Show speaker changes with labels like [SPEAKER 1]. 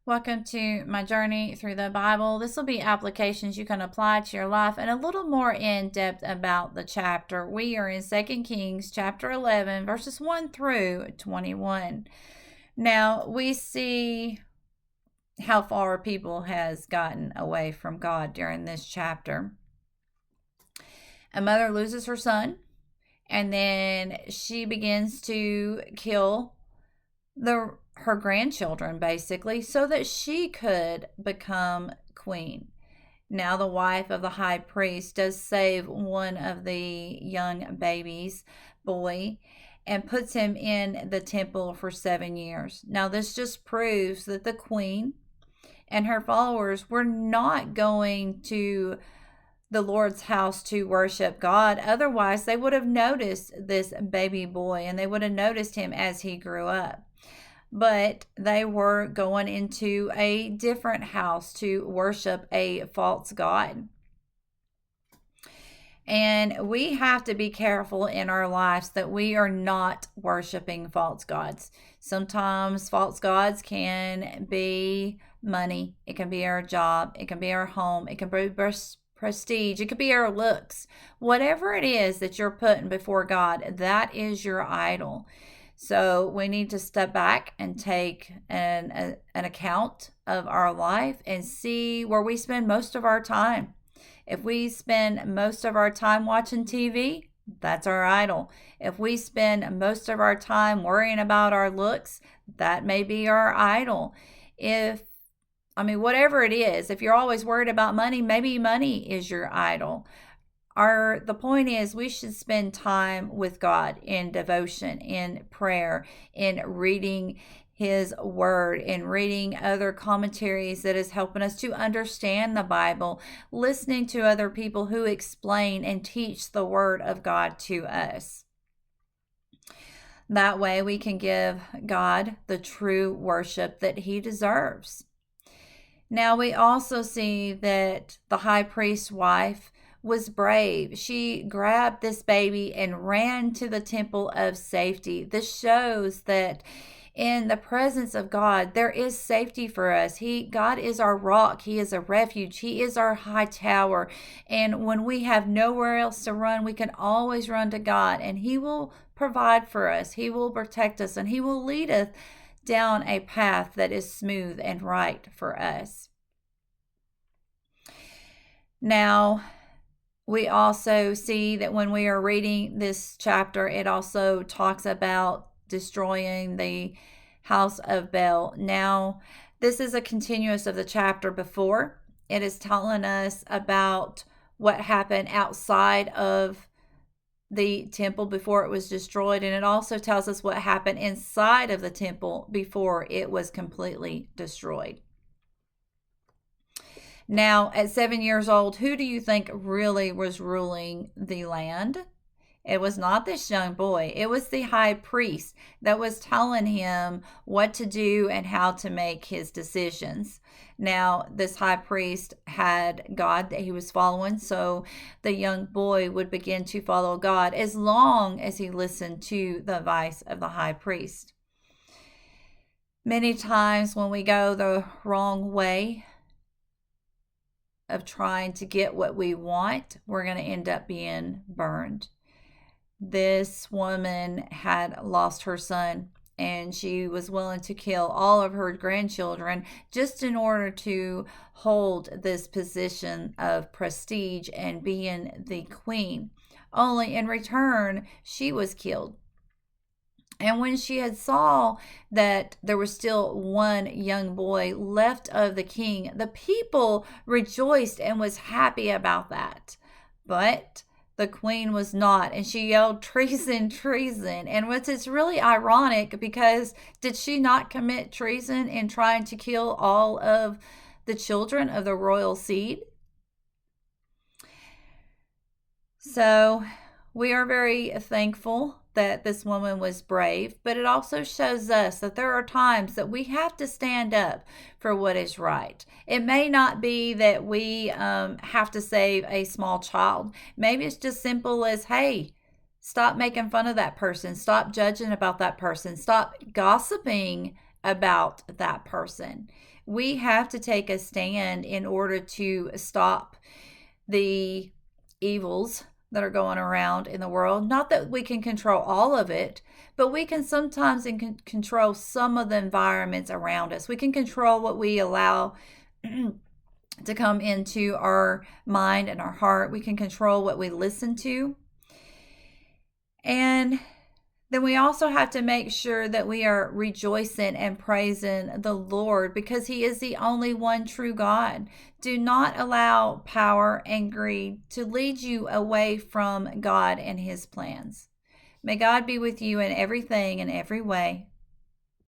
[SPEAKER 1] Welcome to my journey through the Bible. This will be applications you can apply to your life and a little more in depth about the chapter. We are in 2 Kings chapter 11, verses 1 through 21. Now, we see how far people has gotten away from God during this chapter. A mother loses her son, and then she begins to kill her grandchildren, basically, so that she could become queen. Now the wife of the high priest does save one of the young babies, boy, and puts him in the temple for 7 years. Now this just proves that the queen and her followers were not going to the Lord's house to worship God. Otherwise, they would have noticed this baby boy and they would have noticed him as he grew up. But they were going into a different house to worship a false god. And we have to be careful in our lives that we are not worshiping false gods. Sometimes false gods can be money, it can be our job, it can be our home, it can be prestige, it could be our looks. Whatever it is that you're putting before God, that is your idol. So we need to step back and take an account of our life and see where we spend most of our time. If we spend most of our time watching TV, that's our idol. If we spend most of our time worrying about our looks, that may be our idol. Whatever it is, if you're always worried about money, maybe money is your idol. The point is we should spend time with God in devotion, in prayer, in reading his word, in reading other commentaries that is helping us to understand the Bible, listening to other people who explain and teach the word of God to us. That way we can give God the true worship that he deserves. Now we also see that the high priest's wife was brave. She grabbed this baby and ran to the temple of safety. This shows that in the presence of God, there is safety for us. God is our rock. He is a refuge. He is our high tower. And when we have nowhere else to run, we can always run to God, and he will provide for us. He will protect us, and he will lead us down a path that is smooth and right for us. Now, we also see that when we are reading this chapter, it also talks about destroying the house of Baal. Now, this is a continuous of the chapter before. It is telling us about what happened outside of the temple before it was destroyed, and it also tells us what happened inside of the temple before it was completely destroyed. Now, at 7 years old, who do you think really was ruling the land? It was not this young boy. It was the high priest that was telling him what to do and how to make his decisions. Now, this high priest had God that he was following, so the young boy would begin to follow God as long as he listened to the advice of the high priest. Many times when we go the wrong way of trying to get what we want, we're going to end up being burned. This woman had lost her son, and she was willing to kill all of her grandchildren just in order to hold this position of prestige and being the queen. Only in return, she was killed. And when she had saw that there was still one young boy left of the king, the people rejoiced and was happy about that. But the queen was not, and she yelled, "Treason, treason." And it's really ironic, because did she not commit treason in trying to kill all of the children of the royal seed? So we are very thankful that this woman was brave, but it also shows us that there are times that we have to stand up for what is right. It may not be that we have to save a small child. Maybe it's just simple as, hey, stop making fun of that person. Stop judging about that person. Stop gossiping about that person. We have to take a stand in order to stop the evils that are going around in the world. Not that we can control all of it, but we can sometimes control some of the environments around us. We can control what we allow to come into our mind and our heart. We can control what we listen to. And then we also have to make sure that we are rejoicing and praising the Lord, because He is the only one true God. Do not allow power and greed to lead you away from God and His plans. May God be with you in everything and every way.